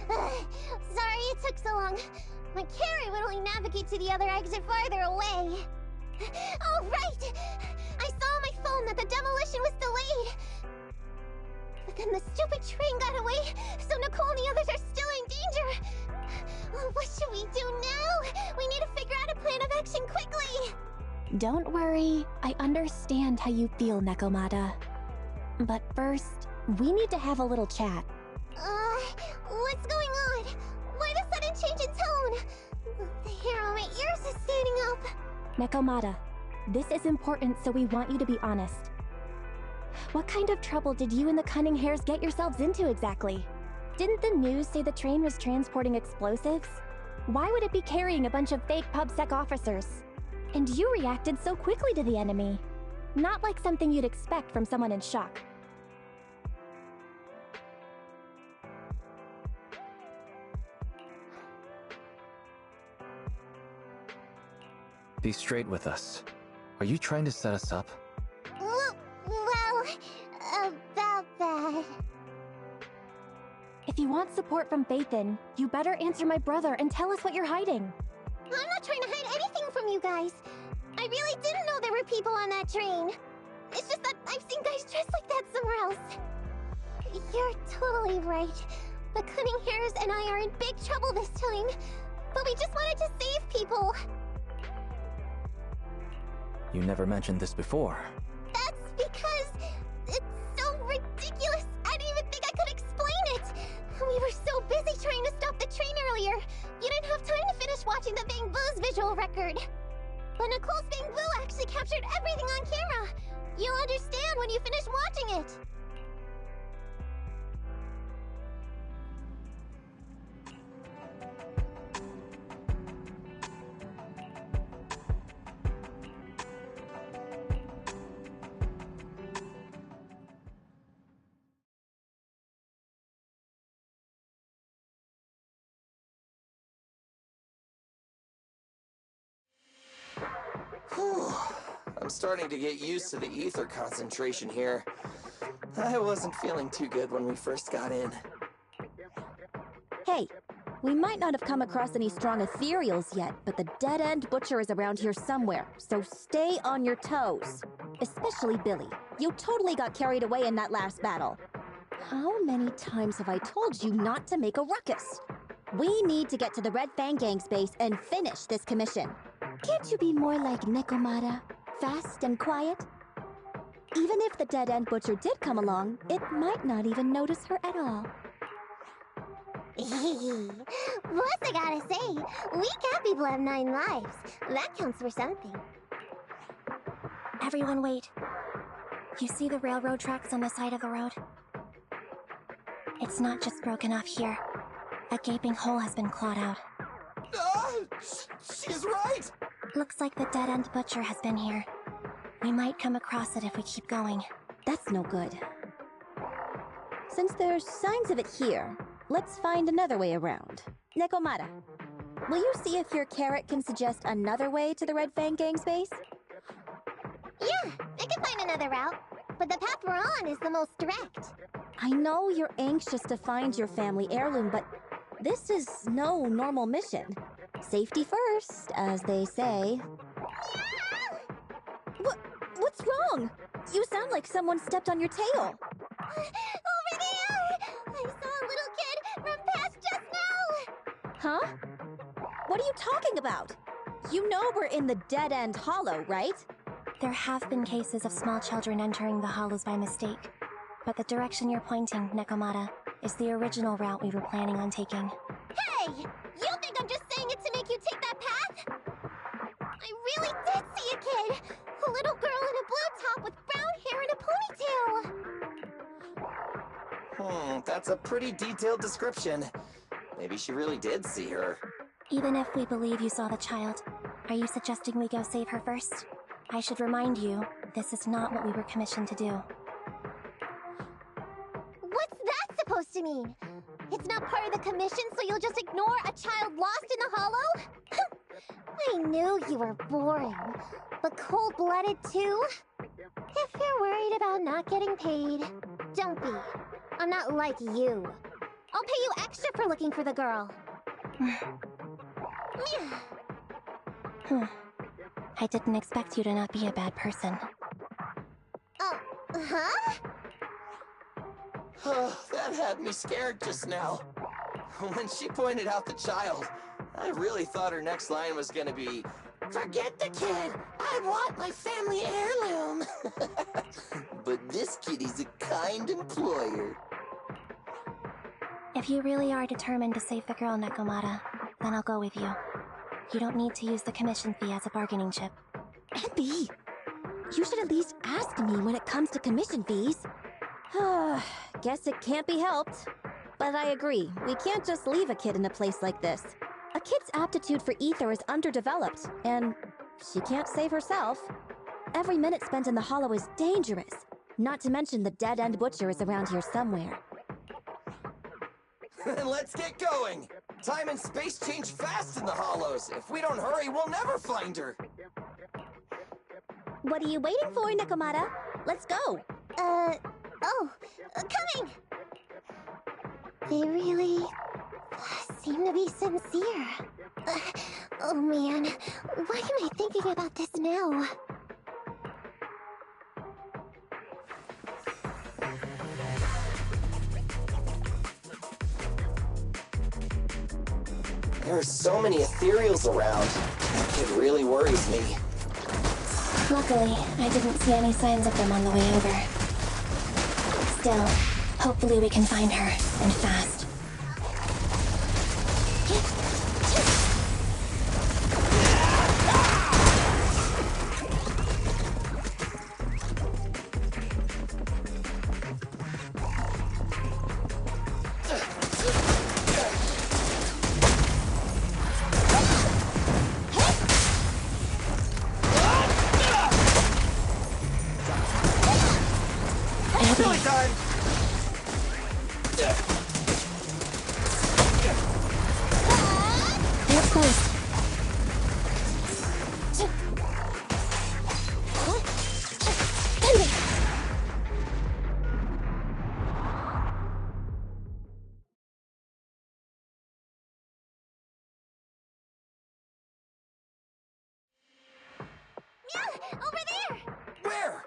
Sorry it took so long. My carry would only navigate to the other exit farther away. Oh, right! I saw on my phone that the demolition was delayed. But then the stupid train got away, so Nicole and the others are still in danger. What should we do now? We need to figure out a plan of action quickly. Don't worry, I understand how you feel, Nekomata. But first, we need to have a little chat. What's going on? Why the sudden change in tone? The hair on my ears is standing up. Nekomata, this is important, so we want you to be honest. What kind of trouble did you and the Cunning Hares get yourselves into exactly? Didn't the news say the train was transporting explosives? Why would it be carrying a bunch of fake PubSec officers? And you reacted so quickly to the enemy. Not like something you'd expect from someone in shock. Be straight with us. Are you trying to set us up? Well, about that. If you want support from Phaethon, you better answer my brother and tell us what you're hiding. I'm not trying to hide anything from you guys. I really didn't know there were people on that train. It's just that I've seen guys dressed like that somewhere else. You're totally right. The Cunning Hares and I are in big trouble this time. But we just wanted to save people. You never mentioned this before. That's because it's so ridiculous. I didn't even think I could explain it. We were so busy trying to stop the train earlier. You didn't have time to finish watching the Bang Boo's visual record. But Nicole's Bang Boo actually captured everything on camera. You'll understand when you finish watching it. I'm starting to get used to the ether concentration here. I wasn't feeling too good when we first got in. Hey, we might not have come across any strong ethereals yet, but the dead-end butcher is around here somewhere, so stay on your toes. Especially Billy. You totally got carried away in that last battle. How many times have I told you not to make a ruckus? We need to get to the Red Fang Gang's base and finish this commission. Can't you be more like Nekomata? Fast and quiet? Even if the dead-end butcher did come along, it might not even notice her at all. Plus, I gotta say, we cat people have 9 lives. That counts for something. Everyone wait. You see the railroad tracks on the side of the road? It's not just broken off here. A gaping hole has been clawed out. She's right! Looks like the dead-end butcher has been here. We might come across it if we keep going. That's no good. Since there's signs of it here, let's find another way around. Nekomata, will you see if your carrot can suggest another way to the Red Fang Gang's base? Yeah, I can find another route. But the path we're on is the most direct. I know you're anxious to find your family heirloom, but this is no normal mission. Safety first, as they say. What's wrong? You sound like someone stepped on your tail. Over there! I saw a little kid run past just now! Huh? What are you talking about? You know we're in the dead-end hollow, right? There have been cases of small children entering the hollows by mistake. But the direction you're pointing, Nekomata, is the original route we were planning on taking. Hey! You think I'm just saying it to make you take that path? I really did see a kid! A little girl in a blue top with brown hair and a ponytail! That's a pretty detailed description. Maybe she really did see her. Even if we believe you saw the child, are you suggesting we go save her first? I should remind you, this is not what we were commissioned to do. What's that supposed to mean? It's not part of the commission, so you'll just ignore a child lost in the hollow? I knew you were boring, but cold-blooded too? If you're worried about not getting paid, don't be. I'm not like you. I'll pay you extra for looking for the girl. I didn't expect you to not be a bad person. Oh, huh? That had me scared just now. When she pointed out the child, I really thought her next line was gonna be, "Forget the kid! I want my family heirloom!" But this kitty's a kind employer. If you really are determined to save the girl, Nekomata, then I'll go with you. You don't need to use the commission fee as a bargaining chip. Abby, you should at least ask me when it comes to commission fees. Guess it can't be helped. But I agree, we can't just leave a kid in a place like this. A kid's aptitude for ether is underdeveloped, and she can't save herself. Every minute spent in the hollow is dangerous. Not to mention the dead-end butcher is around here somewhere. Then let's get going! Time and space change fast in the hollows. If we don't hurry, we'll never find her. What are you waiting for, Nekomata? Let's go! Coming! They really seem to be sincere. Oh man, why am I thinking about this now? There are so many ethereals around. It really worries me. Luckily, I didn't see any signs of them on the way over. Still, hopefully we can find her, and fast. Silly time! They're close. Yeah, over there! Where?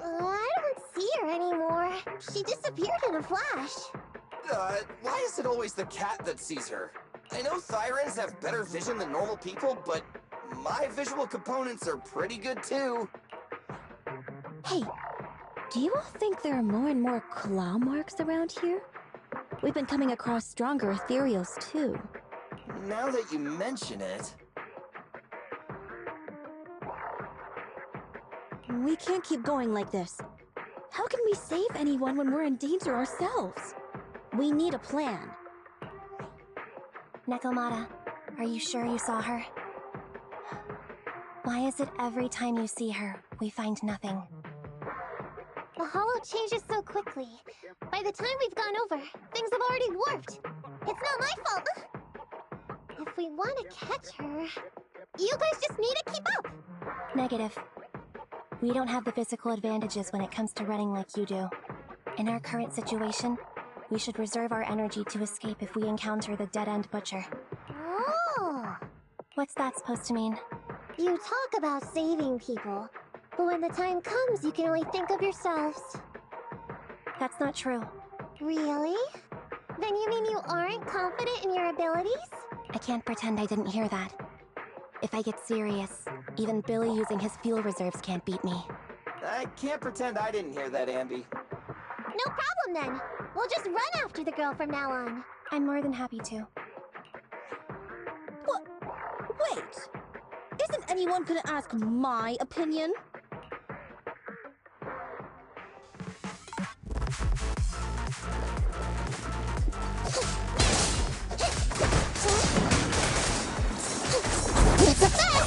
I don't see her anymore. She disappeared in a flash. Why is it always the cat that sees her? I know Thyrans have better vision than normal people, but my visual components are pretty good too. Hey, do you all think there are more and more claw marks around here? We've been coming across stronger ethereals too. Now that you mention it... We can't keep going like this. How can we save anyone when we're in danger ourselves? We need a plan. Nekomata, are you sure you saw her? Why is it every time you see her, we find nothing? The hollow changes so quickly. By the time we've gone over, things have already warped. It's not my fault. If we want to catch her, you guys just need to keep up. Negative. We don't have the physical advantages when it comes to running like you do. In our current situation, we should reserve our energy to escape if we encounter the dead-end butcher. Oh! What's that supposed to mean? You talk about saving people, but when the time comes, you can only think of yourselves. That's not true. Really? Then you mean you aren't confident in your abilities? I can't pretend I didn't hear that. If I get serious, even Billy using his fuel reserves can't beat me. I can't pretend I didn't hear that, Ambi. No problem then. We'll just run after the girl from now on. I'm more than happy to. What? Wait! Isn't anyone gonna ask my opinion? It's a fact!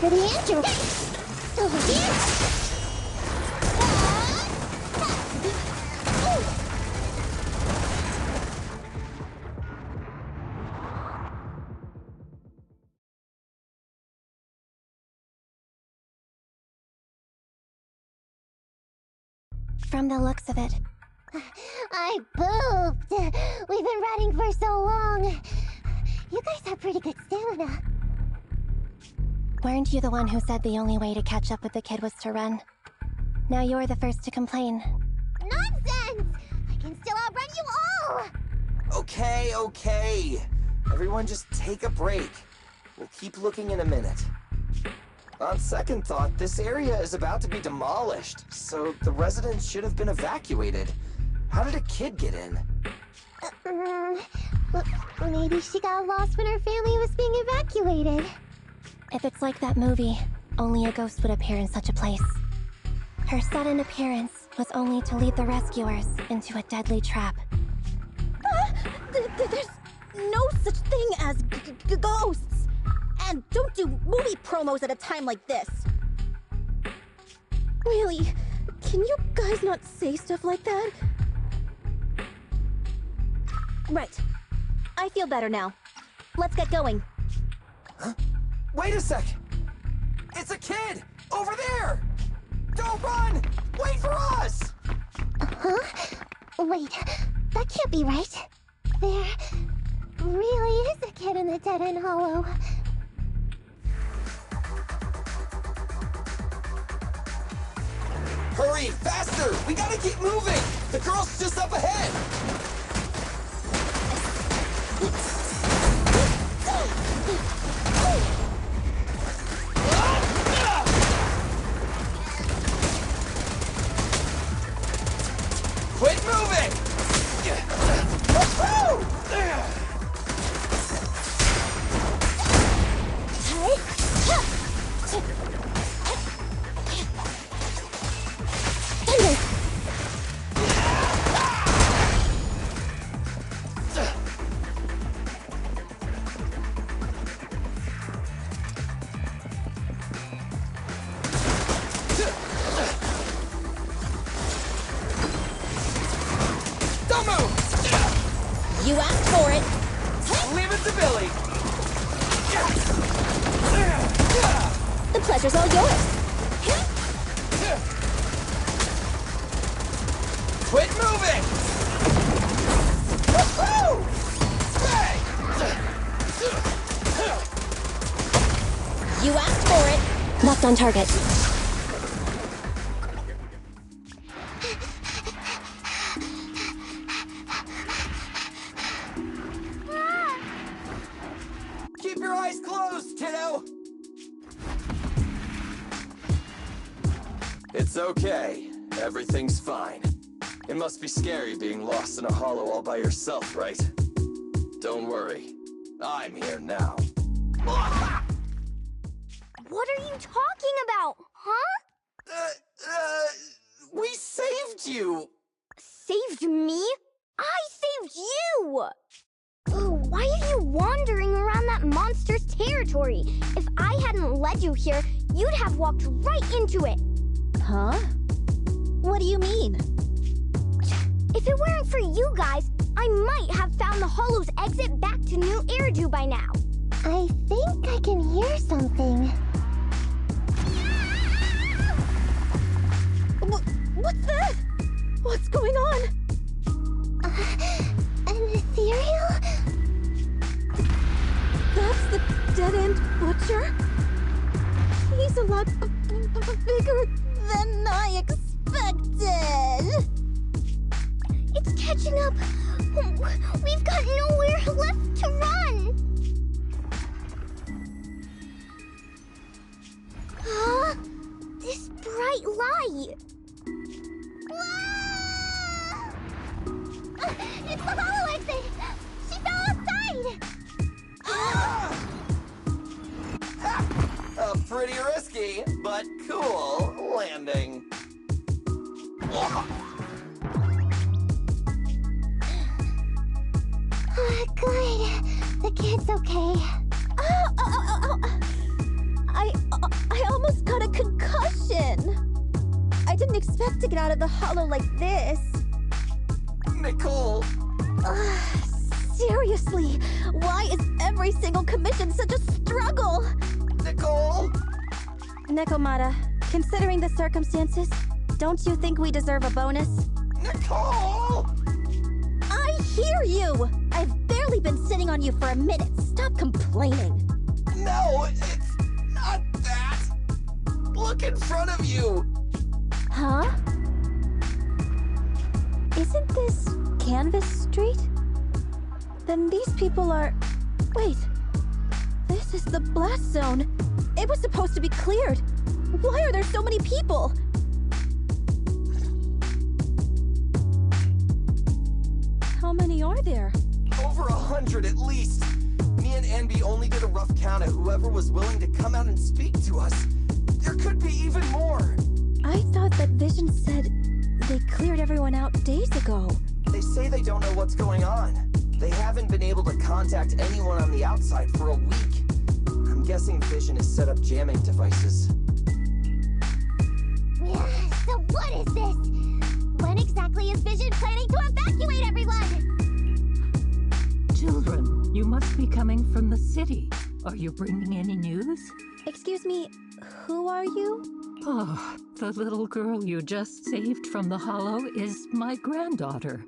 for the android. Over here. From the looks of it. I pooped. We've been running for so long. You guys have pretty good stamina. Weren't you the one who said the only way to catch up with the kid was to run? Now you're the first to complain. Nonsense! I can still outrun you all! Okay. Everyone just take a break. We'll keep looking in a minute. On second thought, this area is about to be demolished, so the residents should have been evacuated. How did a kid get in? Maybe she got lost when her family was being evacuated. If it's like that movie, only a ghost would appear in such a place. Her sudden appearance was only to lead the rescuers into a deadly trap. There's no such thing as ghosts! And don't do movie promos at a time like this! Really? Can you guys not say stuff like that? Right. I feel better now. Let's get going. Huh? Wait a sec! It's a kid! Over there! Don't run! Wait for us! Huh? Wait, that can't be right. There really is a kid in the dead-end hollow. Hurry, faster! We gotta keep moving! The girl's just up ahead! Quit moving! Don't move! You asked for it! Leave it to Billy! The pleasure's all yours! Quit moving! Woohoo! You asked for it! Locked on target. Keep your eyes closed, kiddo! It's okay. Everything's fine. It must be scary being lost in a hollow all by yourself, right? Don't worry. I'm here now. What are you talking about, huh? We saved you! Saved me? I saved you! Why are you wandering around that monster's territory? If I hadn't led you here, you'd have walked right into it. Huh? What do you mean? If it weren't for you guys, I might have found the hollow's exit back to New Eridu by now. I think I can hear something. What's that? What's going on? An ethereal? That's the dead-end butcher? He's a lot bigger than I expected. It's catching up. We've got nowhere left to run. Huh? This bright light. Ah! It's the hollow exit. She fell outside. A pretty risky, but cool landing. Good. The kid's okay. didn't expect to get out of the hollow like this. Nicole! Seriously, why is every single commission such a struggle? Nicole! Nekomata, considering the circumstances, don't you think we deserve a bonus? Nicole! I hear you! I've barely been sitting on you for a minute. Stop complaining. No, it's not that! Look in front of you! Huh? Isn't this Canvas Street? Then these people are... Wait. This is the blast zone. It was supposed to be cleared. Why are there so many people? How many are there? Over 100 at least. Me and Anby only did a rough count of whoever was willing to come out and speak to us. There could be even more. I thought that Vision said they cleared everyone out days ago. They say they don't know what's going on. They haven't been able to contact anyone on the outside for a week. I'm guessing Vision has set up jamming devices. So what is this? When exactly is Vision planning to evacuate everyone? Children, you must be coming from the city. Are you bringing any news? Excuse me, who are you? Oh, the little girl you just saved from the hollow is my granddaughter.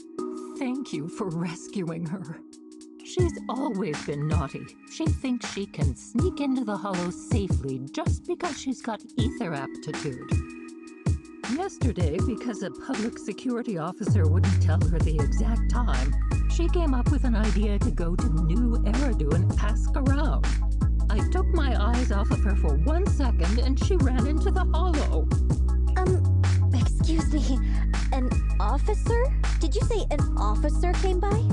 Thank you for rescuing her. She's always been naughty. She thinks she can sneak into the hollow safely just because she's got ether aptitude. Yesterday, because a public security officer wouldn't tell her the exact time, she came up with an idea to go to New Eridu and ask around. I took my eyes off of her for 1 second and she ran into the hollow. Excuse me, an officer? Did you say an officer came by?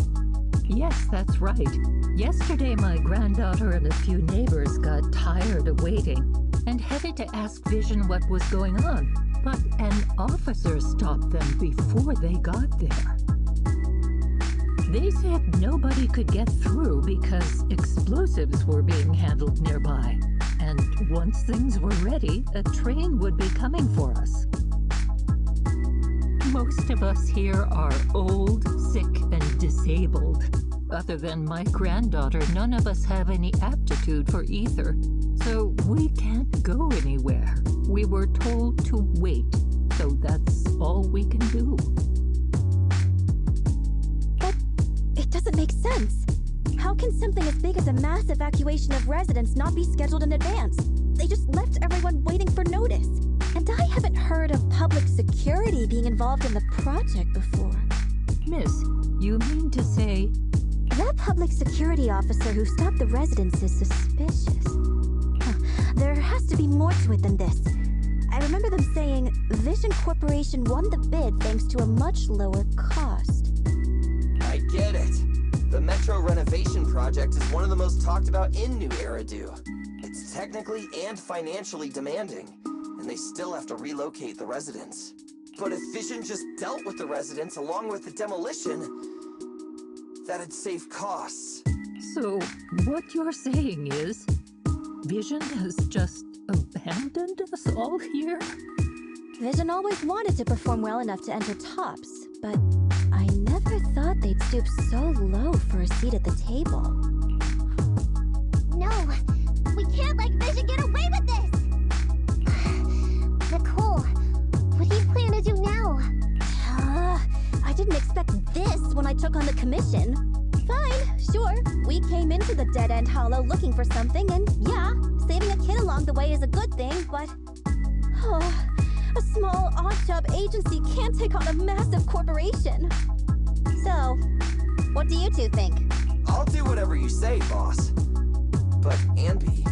Yes, that's right. Yesterday, my granddaughter and a few neighbors got tired of waiting and headed to ask Vision what was going on. But an officer stopped them before they got there. They said nobody could get through because explosives were being handled nearby. And once things were ready, a train would be coming for us. Most of us here are old, sick, and disabled. Other than my granddaughter, none of us have any aptitude for ether, so we can't go anywhere. We were told to wait, so that's all we can do. But it doesn't make sense. How can something as big as a mass evacuation of residents not be scheduled in advance? They just left everyone waiting for notice. And I haven't heard of public security being involved in the project before. Miss, you mean to say... That public security officer who stopped the residents is suspicious. There has to be more to it than this. I remember them saying Vision Corporation won the bid thanks to a much lower cost. I get it. The Metro renovation project is one of the most talked about in New Eridu. It's technically and financially demanding, and they still have to relocate the residents. But if Vision just dealt with the residents along with the demolition, that'd save costs. So, what you're saying is, Vision has just abandoned us all here? Vision always wanted to perform well enough to enter tops, but I never thought they'd stoop so low for a seat at the table. No, we can't let Vision get away with this! Nicole, what do you plan to do now? I didn't expect this when I took on the commission. Fine, sure. We came into the dead-end hollow looking for something, and yeah, saving a kid along the way is a good thing, but... a small odd-job agency can't take on a massive corporation. So, what do you two think? I'll do whatever you say, boss. But Anby...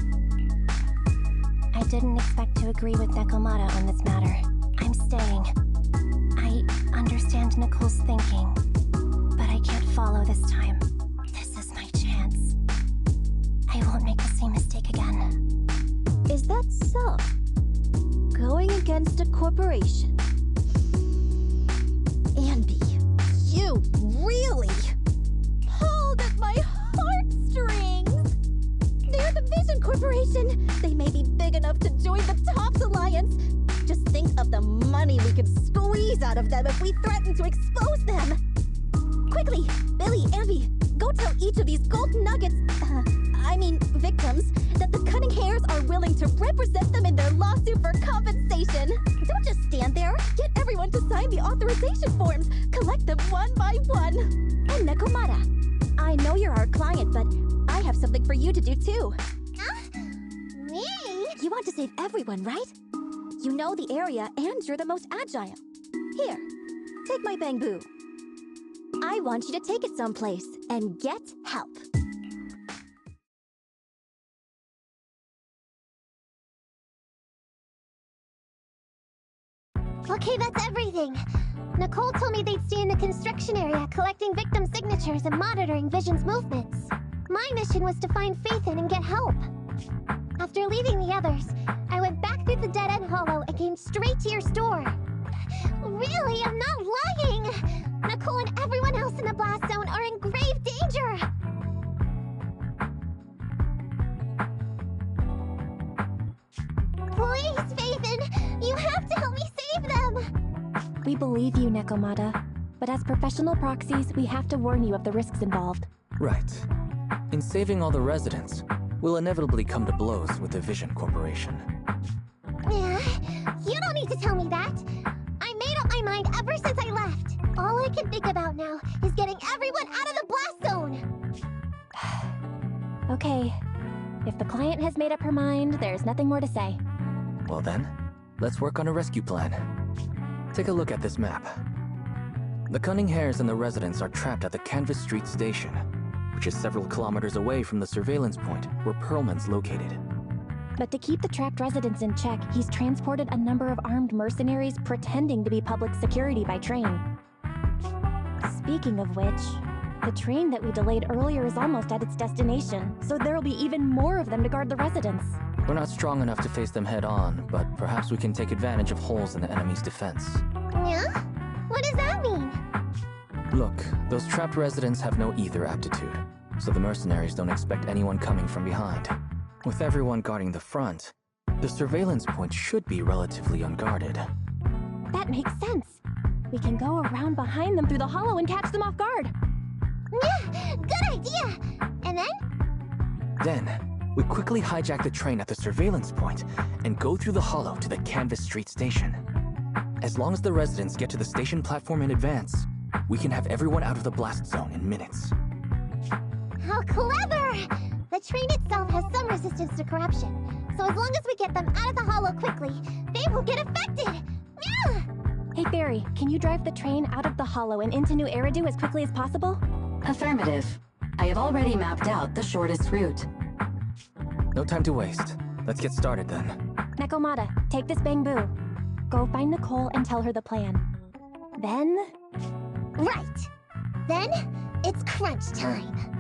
I didn't expect to agree with Nekomata on this matter. I'm staying. I understand Nicole's thinking, but I can't follow this time. This is my chance. I won't make the same mistake again. Is that so? Going against a corporation? Anby, you really pulled at my heartstrings! They're the Vision Corporation! They may be big enough to join the Tops Alliance! Just think of the money we could squeeze out of them if we threaten to expose them. Quickly, Billy, Ambi, go tell each of these gold nuggets, victims, that the Cunning Hares are willing to represent them in their lawsuit for compensation. Don't just stand there. Get everyone to sign the authorization forms. Collect them one by one. And Nekomata, I know you're our client, but I have something for you to do too. Me? You want to save everyone, right? You know the area and you're the most agile. Here, take my bamboo. I want you to take it someplace and get help. Okay, that's everything. Nicole told me they'd stay in the construction area, collecting victim signatures and monitoring Vision's movements. My mission was to find Faithin and get help. After leaving the others, I went back through the dead-end hollow and came straight to your store. Really, I'm not lying! Nicole and everyone else in the blast zone are in grave danger! Please, Faithin! You have to help me save them! We believe you, Nekomata. But as professional proxies, we have to warn you of the risks involved. Right. In saving all the residents, we'll inevitably come to blows with the Vision Corporation. Yeah, you don't need to tell me that. I made up my mind ever since I left. All I can think about now is getting everyone out of the blast zone! Okay. If the client has made up her mind, there's nothing more to say. Well then, let's work on a rescue plan. Take a look at this map. The Cunning Hares and the residents are trapped at the Canvas Street station, which is several kilometers away from the surveillance point where Perlman's located. But to keep the trapped residents in check, he's transported a number of armed mercenaries pretending to be public security by train. Speaking of which, the train that we delayed earlier is almost at its destination, so there'll be even more of them to guard the residents. We're not strong enough to face them head-on, but perhaps we can take advantage of holes in the enemy's defense. Yeah? What does that mean? Look, those trapped residents have no ether aptitude, so the mercenaries don't expect anyone coming from behind. With everyone guarding the front, the surveillance point should be relatively unguarded. That makes sense. We can go around behind them through the hollow and catch them off guard. Yeah, good idea! And then? Then, we quickly hijack the train at the surveillance point and go through the hollow to the Canvas Street station. As long as the residents get to the station platform in advance, we can have everyone out of the blast zone in minutes. How clever! The train itself has some resistance to corruption, so as long as we get them out of the hollow quickly, they won't get affected! Yeah! Hey Barry, can you drive the train out of the hollow and into New Eridu as quickly as possible? Affirmative. I have already mapped out the shortest route. No time to waste. Let's get started then. Nekomata, take this bamboo. Go find Nicole and tell her the plan. Then... Right! Then, it's crunch time!